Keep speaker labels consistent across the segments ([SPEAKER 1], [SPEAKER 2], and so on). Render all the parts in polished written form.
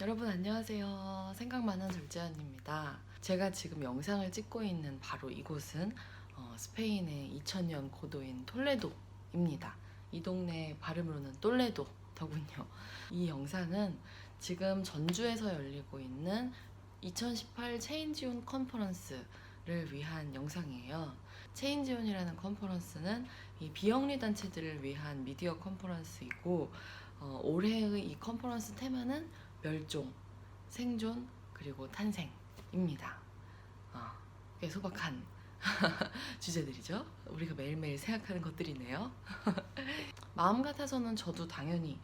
[SPEAKER 1] 여러분 안녕하세요. 생각 많은 절제언입니다. 제가 지금 영상을 찍고 있는 바로 이곳은 스페인의 2000년 고도인 톨레도입니다. 이 동네 발음으로는 똘레도더군요. 이 영상은 지금 전주에서 열리고 있는 2018 체인지온 컨퍼런스를 위한 영상이에요. 체인지온이라는 컨퍼런스는 이 비영리 단체들을 위한 미디어 컨퍼런스이고 올해의 이 컨퍼런스 테마는 멸종, 생존, 그리고 탄생입니다. 꽤 소박한 주제들이죠. 우리가 매일매일 생각하는 것들이네요. 마음 같아서는 저도 당연히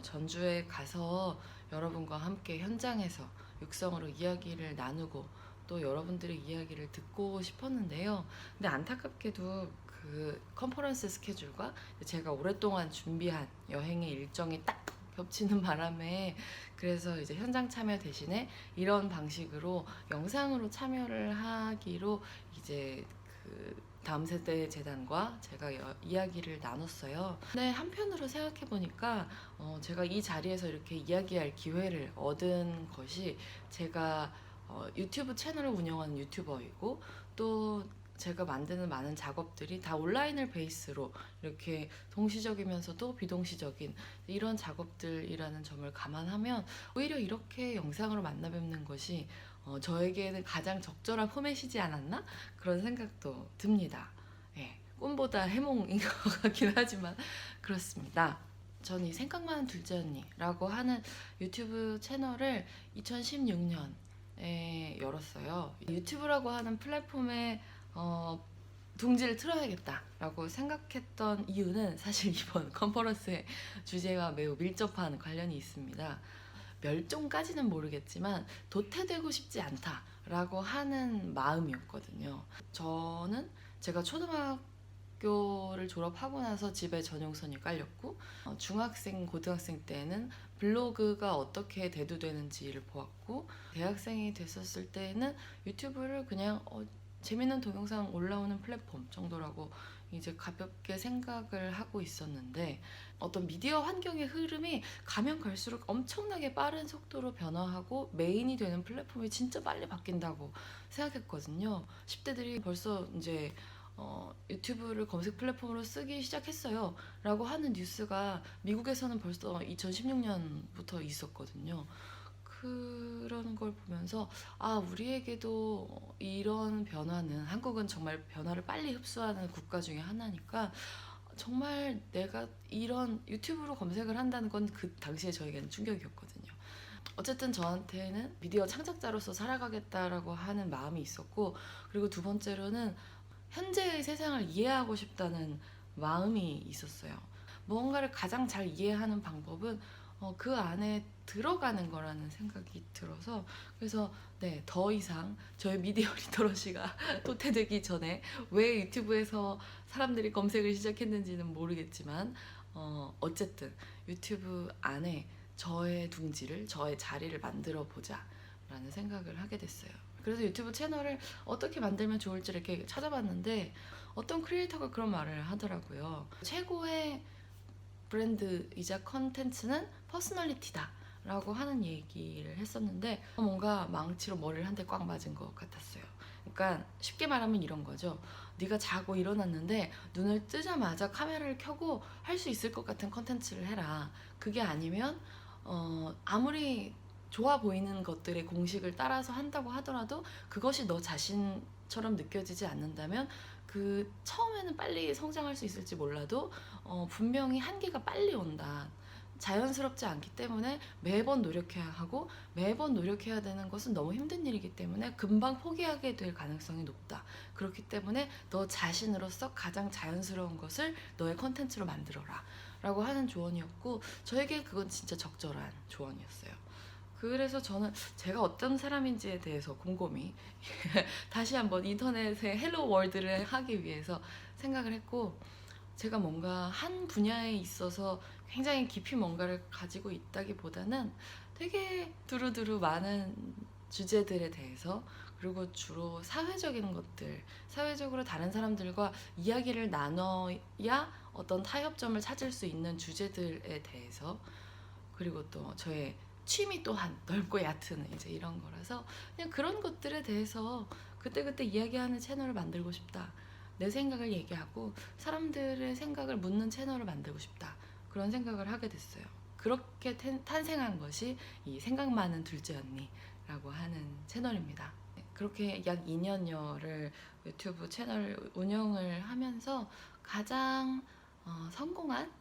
[SPEAKER 1] 전주에 가서 여러분과 함께 현장에서 육성으로 이야기를 나누고 또 여러분들의 이야기를 듣고 싶었는데요. 근데 안타깝게도 그 컨퍼런스 스케줄과 제가 오랫동안 준비한 여행의 일정이 딱 겹치는 바람에 그래서 이제 현장 참여 대신에 이런 방식으로 영상으로 참여를 하기로 이제 그 다음 세대 재단과 제가 이야기를 나눴어요. 근데 한편으로 생각해 보니까 제가 이 자리에서 이렇게 이야기할 기회를 얻은 것이 제가 유튜브 채널을 운영하는 유튜버이고 또 제가 만드는 많은 작업들이 다 온라인을 베이스로 이렇게 동시적이면서도 비동시적인 이런 작업들이라는 점을 감안하면 오히려 이렇게 영상으로 만나 뵙는 것이 저에게는 가장 적절한 포맷이지 않았나? 그런 생각도 듭니다. 예, 꿈보다 해몽인 것 같긴 하지만 그렇습니다. 저는 이 생각 많은 둘째 언니라고 하는 유튜브 채널을 2016년에 열었어요. 유튜브라고 하는 플랫폼에 둥지를 틀어야겠다라고 생각했던 이유는 사실 이번 컨퍼런스의 주제와 매우 밀접한 관련이 있습니다. 멸종까지는 모르겠지만 도태되고 싶지 않다라고 하는 마음이었거든요. 저는 제가 초등학교를 졸업하고 나서 집에 전용선이 깔렸고 중학생, 고등학생 때는 블로그가 어떻게 대두되는지를 보았고 대학생이 됐었을 때는 유튜브를 그냥 재밌는 동영상 올라오는 플랫폼 정도라고 이제 가볍게 생각을 하고 있었는데 어떤 미디어 환경의 흐름이 가면 갈수록 엄청나게 빠른 속도로 변화하고 메인이 되는 플랫폼이 진짜 빨리 바뀐다고 생각했거든요. 10대들이 벌써 이제 유튜브를 검색 플랫폼으로 쓰기 시작했어요 라고 하는 뉴스가 미국에서는 벌써 2016년부터 있었거든요. 그런 걸 보면서 우리에게도 이런 변화는 한국은 정말 변화를 빨리 흡수하는 국가 중에 하나니까 정말 내가 이런 유튜브로 검색을 한다는 건 그 당시에 저에게는 충격이었거든요. 어쨌든 저한테는 미디어 창작자로서 살아가겠다라고 하는 마음이 있었고 그리고 두 번째로는 현재의 세상을 이해하고 싶다는 마음이 있었어요. 무언가를 가장 잘 이해하는 방법은 그 안에 들어가는 거라는 생각이 들어서 그래서 네, 더 이상 저의 미디어 리터러시가 도태되기 전에 왜 유튜브에서 사람들이 검색을 시작했는지는 모르겠지만 어쨌든 유튜브 안에 저의 둥지를 저의 자리를 만들어 보자 라는 생각을 하게 됐어요. 그래서 유튜브 채널을 어떻게 만들면 좋을지 이렇게 찾아봤는데 어떤 크리에이터가 그런 말을 하더라고요. 최고의 브랜드이자 컨텐츠는 퍼스널리티다 라고 하는 얘기를 했었는데 뭔가 망치로 머리를 한 대 꽉 맞은 것 같았어요. 그러니까 쉽게 말하면 이런 거죠. 네가 자고 일어났는데 눈을 뜨자마자 카메라를 켜고 할 수 있을 것 같은 컨텐츠를 해라. 그게 아니면 아무리 좋아 보이는 것들의 공식을 따라서 한다고 하더라도 그것이 너 자신처럼 느껴지지 않는다면 그 처음에는 빨리 성장할 수 있을지 몰라도 분명히 한계가 빨리 온다. 자연스럽지 않기 때문에 매번 노력해야 하고 매번 노력해야 되는 것은 너무 힘든 일이기 때문에 금방 포기하게 될 가능성이 높다. 그렇기 때문에 너 자신으로서 가장 자연스러운 것을 너의 컨텐츠로 만들어라 라고 하는 조언이었고 저에게 그건 진짜 적절한 조언이었어요. 그래서 저는 제가 어떤 사람인지에 대해서 곰곰이 다시 한번 인터넷의 헬로 월드를 하기 위해서 생각을 했고 제가 뭔가 한 분야에 있어서 굉장히 깊이 뭔가를 가지고 있다기보다는 되게 두루두루 많은 주제들에 대해서 그리고 주로 사회적인 것들, 사회적으로 다른 사람들과 이야기를 나눠야 어떤 타협점을 찾을 수 있는 주제들에 대해서 그리고 또 저의 취미 또한 넓고 얕은 이제 이런 거라서 그냥 그런 것들에 대해서 그때그때 이야기하는 채널을 만들고 싶다. 내 생각을 얘기하고 사람들의 생각을 묻는 채널을 만들고 싶다. 그런 생각을 하게 됐어요. 그렇게 탄생한 것이 이 생각 많은 둘째 언니라고 하는 채널입니다. 그렇게 약 2년여를 유튜브 채널 운영을 하면서 가장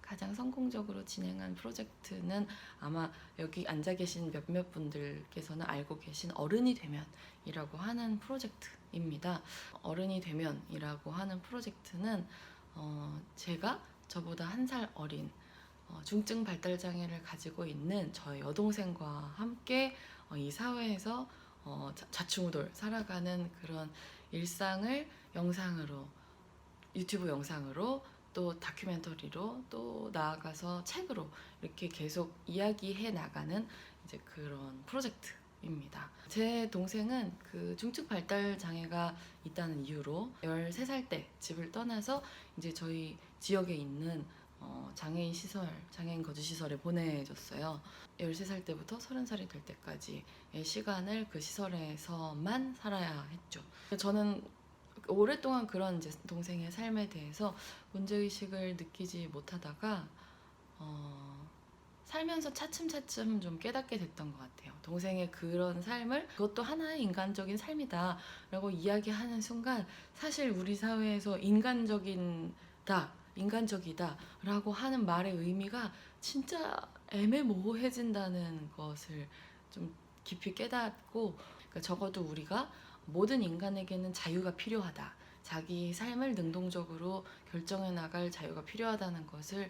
[SPEAKER 1] 가장 성공적으로 진행한 프로젝트는 아마 여기 앉아 계신 몇몇 분들께서는 알고 계신 어른이 되면이라고 하는 프로젝트입니다. 어른이 되면이라고 하는 프로젝트는 제가 저보다 한 살 어린 중증 발달 장애를 가지고 있는 저의 여동생과 함께 이 사회에서 좌충우돌 살아가는 그런 일상을 영상으로, 유튜브 영상으로, 또 다큐멘터리로, 또 나아가서 책으로 이렇게 계속 이야기해 나가는 이제 그런 프로젝트입니다. 제 동생은 그 중증 발달 장애가 있다는 이유로 13살 때 집을 떠나서 이제 저희 지역에 있는 장애인 시설, 장애인 거주 시설에 보내졌어요. 13살 때부터 30살이 될 때까지의 시간을 그 시설에서만 살아야 했죠. 저는 오랫동안 그런 이제 동생의 삶에 대해서 문제의식을 느끼지 못하다가 살면서 차츰차츰 좀 깨닫게 됐던 것 같아요. 동생의 그런 삶을 그것도 하나의 인간적인 삶이다 라고 이야기하는 순간 사실 우리 사회에서 인간적이다 라고 하는 말의 의미가 진짜 애매모호해진다는 것을 좀 깊이 깨닫고, 그러니까 적어도 우리가 모든 인간에게는 자유가 필요하다, 자기 삶을 능동적으로 결정해 나갈 자유가 필요하다는 것을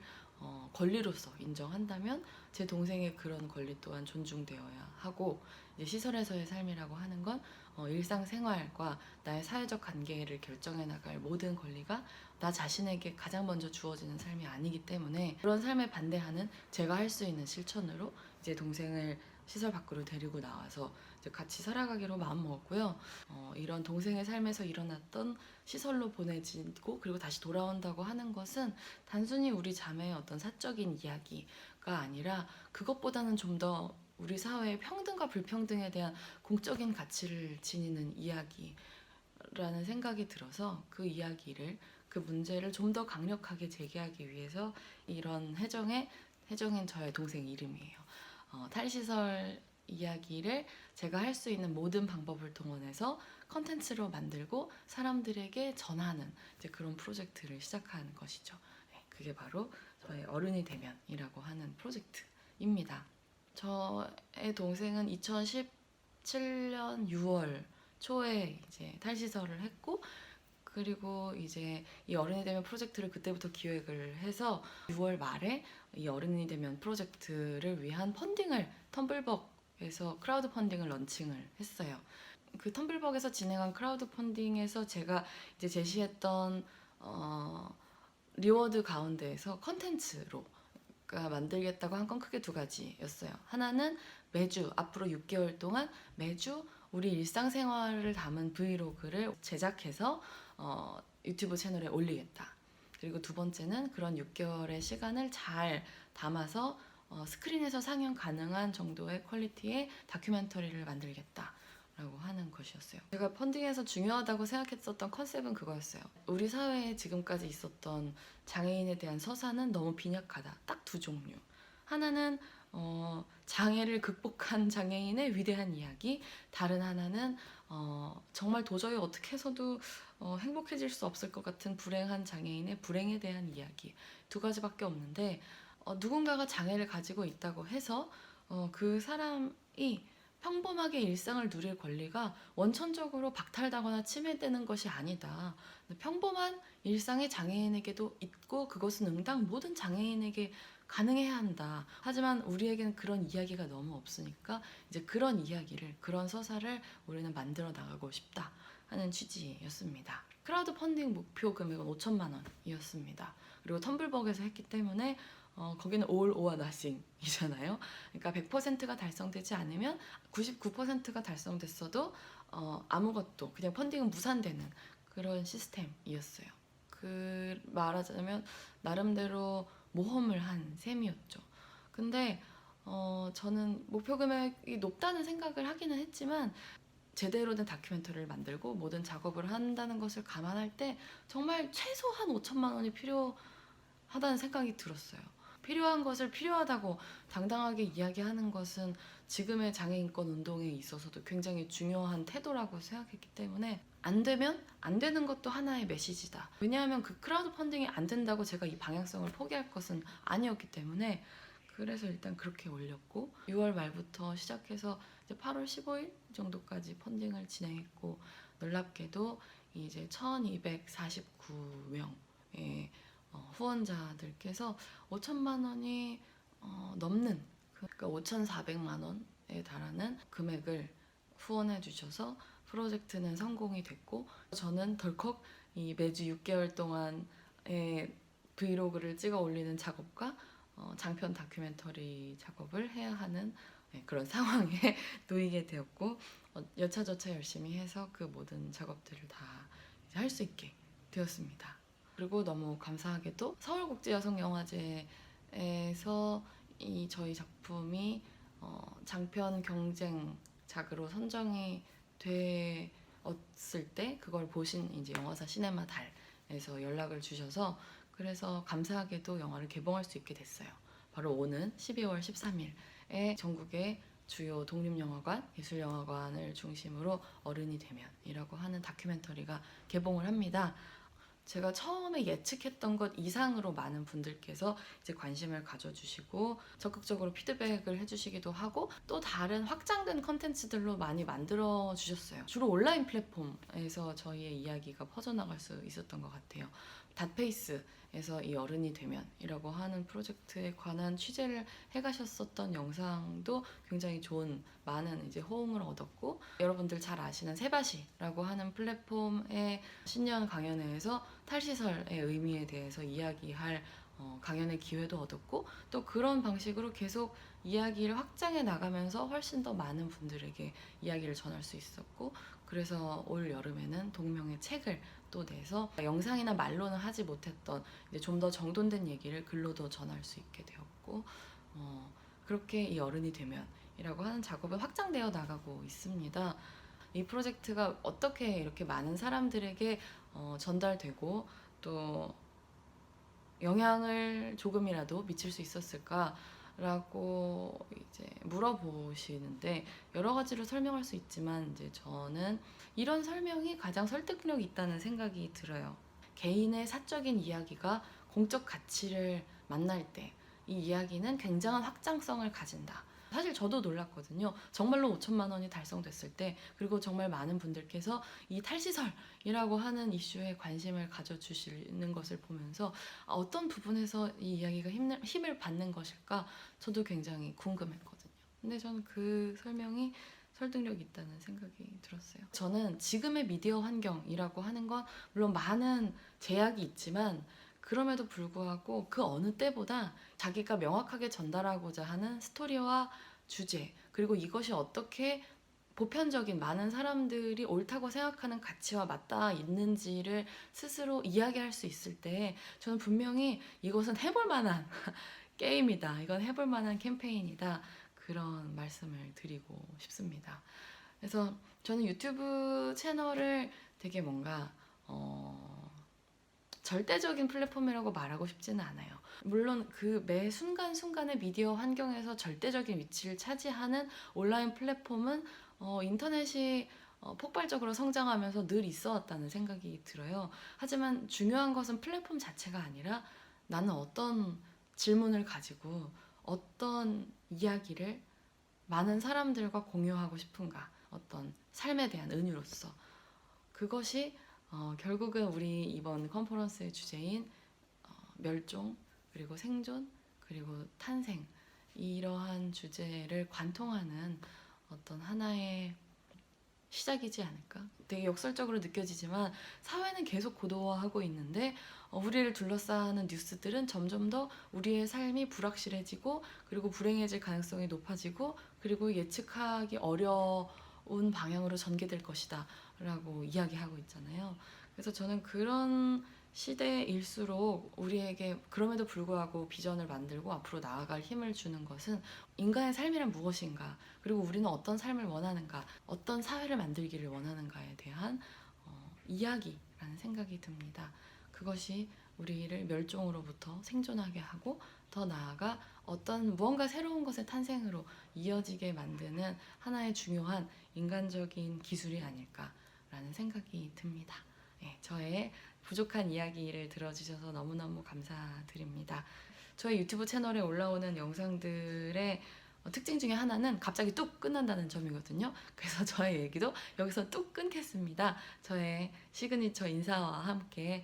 [SPEAKER 1] 권리로서 인정한다면 제 동생의 그런 권리 또한 존중되어야 하고, 이제 시설에서의 삶이라고 하는 건 일상생활과 나의 사회적 관계를 결정해 나갈 모든 권리가 나 자신에게 가장 먼저 주어지는 삶이 아니기 때문에 그런 삶에 반대하는 제가 할 수 있는 실천으로 이제 동생을 시설 밖으로 데리고 나와서 이제 같이 살아가기로 마음먹었고요. 이런 동생의 삶에서 일어났던 시설로 보내지고 그리고 다시 돌아온다고 하는 것은 단순히 우리 자매의 어떤 사적인 이야기가 아니라 그것보다는 좀 더 우리 사회의 평등과 불평등에 대한 공적인 가치를 지니는 이야기라는 생각이 들어서 그 이야기를, 그 문제를 좀 더 강력하게 제기하기 위해서 이런 혜정인 저의 동생 이름이에요. 탈시설 이야기를 제가 할 수 있는 모든 방법을 동원해서 컨텐츠로 만들고 사람들에게 전하는 이제 그런 프로젝트를 시작한 것이죠. 네, 그게 바로 저의 어른이 되면이라고 하는 프로젝트입니다. 저의 동생은 2017년 6월 초에 이제 탈시설을 했고, 그리고 이제 이 어른이 되면 프로젝트를 그때부터 기획을 해서 6월 말에 이 어른이 되면 프로젝트를 위한 펀딩을 텀블벅에서 크라우드 펀딩을 런칭을 했어요. 그 텀블벅에서 진행한 크라우드 펀딩에서 제가 이제 제시했던 리워드 가운데에서 컨텐츠로 만들겠다고 한 건 크게 두 가지였어요. 하나는 매주 앞으로 6개월 동안 매주 우리 일상생활을 담은 브이로그를 제작해서 유튜브 채널에 올리겠다. 그리고 두 번째는 그런 6개월의 시간을 잘 담아서 스크린에서 상영 가능한 정도의 퀄리티의 다큐멘터리를 만들겠다 라고 하는 것이었어요. 제가 펀딩에서 중요하다고 생각했었던 컨셉은 그거였어요. 우리 사회에 지금까지 있었던 장애인에 대한 서사는 너무 빈약하다. 딱 두 종류. 하나는 장애를 극복한 장애인의 위대한 이야기, 다른 하나는 정말 도저히 어떻게 해서도 행복해질 수 없을 것 같은 불행한 장애인의 불행에 대한 이야기, 두 가지밖에 없는데 누군가가 장애를 가지고 있다고 해서 그 사람이 평범하게 일상을 누릴 권리가 원천적으로 박탈당하거나 침해되는 것이 아니다. 평범한 일상의 장애인에게도 있고 그것은 응당 모든 장애인에게 가능해야 한다. 하지만 우리에게는 그런 이야기가 너무 없으니까 이제 그런 이야기를, 그런 서사를 우리는 만들어 나가고 싶다 하는 취지였습니다. 크라우드 펀딩 목표 금액은 5천만 원이었습니다. 그리고 텀블벅에서 했기 때문에 거기는 all or nothing이잖아요. 그러니까 100%가 달성되지 않으면 99%가 달성됐어도 아무것도, 그냥 펀딩은 무산되는 그런 시스템이었어요. 말하자면 나름대로 모험을 한 셈이었죠. 근데 저는 목표 금액이 높다는 생각을 하기는 했지만 제대로 된 다큐멘터리를 만들고 모든 작업을 한다는 것을 감안할 때 정말 최소한 5천만 원이 필요하다는 생각이 들었어요. 필요한 것을 필요하다고 당당하게 이야기하는 것은 지금의 장애인권 운동에 있어서도 굉장히 중요한 태도라고 생각했기 때문에 안 되면 안 되는 것도 하나의 메시지다. 왜냐하면 그 크라우드 펀딩이 안 된다고 제가 이 방향성을 포기할 것은 아니었기 때문에 그래서 일단 그렇게 올렸고 6월 말부터 시작해서 이제 8월 15일 정도까지 펀딩을 진행했고 놀랍게도 이제 1249명의 후원자들께서 5천만 원이 넘는 그러니까 5,400만 원에 달하는 금액을 후원해 주셔서 프로젝트는 성공이 됐고 저는 덜컥 이 매주 6개월 동안의 브이로그를 찍어 올리는 작업과 장편 다큐멘터리 작업을 해야 하는 그런 상황에 놓이게 되었고 여차저차 열심히 해서 그 모든 작업들을 다 할 수 있게 되었습니다. 그리고 너무 감사하게도 서울국제여성영화제에서 이 저희 작품이 장편 경쟁작으로 선정이 되었을 때 그걸 보신 이제 영화사 시네마 달에서 연락을 주셔서 그래서 감사하게도 영화를 개봉할 수 있게 됐어요. 바로 오는 12월 13일에 전국의 주요 독립영화관, 예술영화관을 중심으로 어른이 되면이라고 하는 다큐멘터리가 개봉을 합니다. 제가 처음에 예측했던 것 이상으로 많은 분들께서 이제 관심을 가져주시고 적극적으로 피드백을 해주시기도 하고 또 다른 확장된 컨텐츠들로 많이 만들어 주셨어요. 주로 온라인 플랫폼에서 저희의 이야기가 퍼져나갈 수 있었던 것 같아요. 닷페이스에서 이 어른이 되면이라고 하는 프로젝트에 관한 취재를 해가셨었던 영상도 굉장히 좋은 많은 이제 호응을 얻었고 여러분들 잘 아시는 세바시라고 하는 플랫폼의 신년 강연회에서 탈시설의 의미에 대해서 이야기할 강연의 기회도 얻었고 또 그런 방식으로 계속 이야기를 확장해 나가면서 훨씬 더 많은 분들에게 이야기를 전할 수 있었고 그래서 올 여름에는 동명의 책을 또 내서 영상이나 말로는 하지 못했던 좀 더 정돈된 얘기를 글로도 전할 수 있게 되었고 그렇게 이 어른이 되면이라고 하는 작업이 확장되어 나가고 있습니다. 이 프로젝트가 어떻게 이렇게 많은 사람들에게 전달되고 또 영향을 조금이라도 미칠 수 있었을까라고 이제 물어보시는데 여러 가지로 설명할 수 있지만 이제 저는 이런 설명이 가장 설득력이 있다는 생각이 들어요. 개인의 사적인 이야기가 공적 가치를 만날 때 이 이야기는 굉장한 확장성을 가진다. 사실 저도 놀랐거든요. 정말로 5천만 원이 달성됐을 때 그리고 정말 많은 분들께서 이 탈시설이라고 하는 이슈에 관심을 가져주시는 것을 보면서 어떤 부분에서 이 이야기가 힘을 받는 것일까 저도 굉장히 궁금했거든요. 근데 저는 그 설명이 설득력이 있다는 생각이 들었어요. 저는 지금의 미디어 환경이라고 하는 건 물론 많은 제약이 있지만 그럼에도 불구하고 그 어느 때보다 자기가 명확하게 전달하고자 하는 스토리와 주제 그리고 이것이 어떻게 보편적인 많은 사람들이 옳다고 생각하는 가치와 맞닿아 있는지를 스스로 이야기할 수 있을 때 저는 분명히 이것은 해볼 만한 게임이다. 이건 해볼 만한 캠페인이다. 그런 말씀을 드리고 싶습니다. 그래서 저는 유튜브 채널을 되게 뭔가 절대적인 플랫폼이라고 말하고 싶지는 않아요. 물론 그 매 순간순간의 미디어 환경에서 절대적인 위치를 차지하는 온라인 플랫폼은 인터넷이 폭발적으로 성장하면서 늘 있어 왔다는 생각이 들어요. 하지만 중요한 것은 플랫폼 자체가 아니라 나는 어떤 질문을 가지고 어떤 이야기를 많은 사람들과 공유하고 싶은가 어떤 삶에 대한 은유로서 그것이 결국은 우리 이번 컨퍼런스의 주제인 멸종 그리고 생존 그리고 탄생 이러한 주제를 관통하는 어떤 하나의 시작이지 않을까? 되게 역설적으로 느껴지지만 사회는 계속 고도화하고 있는데 우리를 둘러싸는 뉴스들은 점점 더 우리의 삶이 불확실해지고 그리고 불행해질 가능성이 높아지고 그리고 예측하기 어려운 방향으로 전개될 것이다 라고 이야기하고 있잖아요. 그래서 저는 그런 시대일수록 우리에게 그럼에도 불구하고 비전을 만들고 앞으로 나아갈 힘을 주는 것은 인간의 삶이란 무엇인가, 그리고 우리는 어떤 삶을 원하는가, 어떤 사회를 만들기를 원하는가에 대한 이야기라는 생각이 듭니다. 그것이 우리를 멸종으로부터 생존하게 하고 더 나아가 어떤 무언가 새로운 것의 탄생으로 이어지게 만드는 하나의 중요한 인간적인 기술이 아닐까라는 생각이 듭니다. 네, 저의 부족한 이야기를 들어주셔서 너무너무 감사드립니다. 저의 유튜브 채널에 올라오는 영상들의 특징 중에 하나는 갑자기 뚝 끝난다는 점이거든요. 그래서 저의 얘기도 여기서 뚝 끊겠습니다. 저의 시그니처 인사와 함께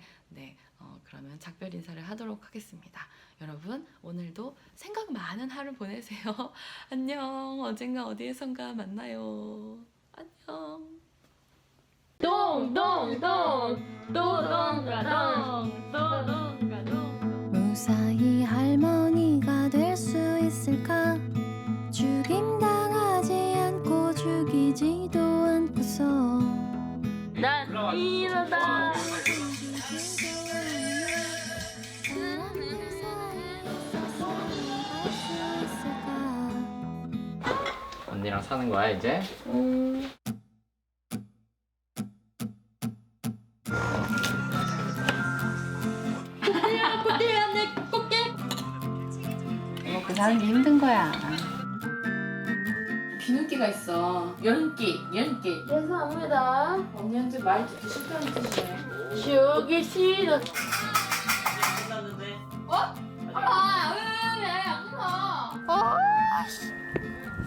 [SPEAKER 1] 그러면 작별 인사를 하도록 하겠습니다. 여러분, 오늘도 생각 많은 하루 보내세요. 안녕. 언젠가 어디에선가 만나요. 안녕.
[SPEAKER 2] 무사히 할머니가 될 수 있을까? 죽임당하지 않고 죽이지도 않고서
[SPEAKER 3] 난 이러다.
[SPEAKER 4] 언니랑 사는 거야 이제?
[SPEAKER 1] 먹고 사는 게 힘든 거야. 비눈기가 있어. 연기.
[SPEAKER 3] 죄송합니다.
[SPEAKER 1] 언니한테 말 듣기 싫다는 뜻이네.
[SPEAKER 3] 주기 싫어.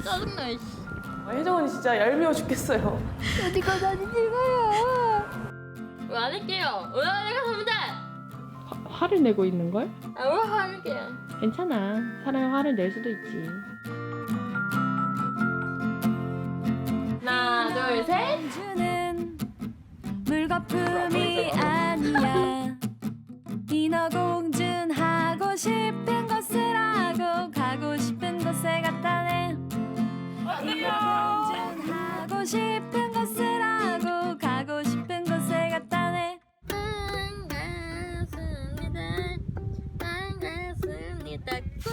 [SPEAKER 3] 짜증나.
[SPEAKER 5] 혜정언니 진짜 얄미워 죽겠어요.
[SPEAKER 2] 어디가 다니는 거야?
[SPEAKER 3] 왜 안 할게요? 왜 안 하겠습니다.
[SPEAKER 5] 화를 내고 있는 걸?
[SPEAKER 3] 왜 할게요?
[SPEAKER 5] 괜찮아. 사람이 화를 낼 수도 있지.
[SPEAKER 3] 하나, 둘, 셋.
[SPEAKER 2] 주는 물거품이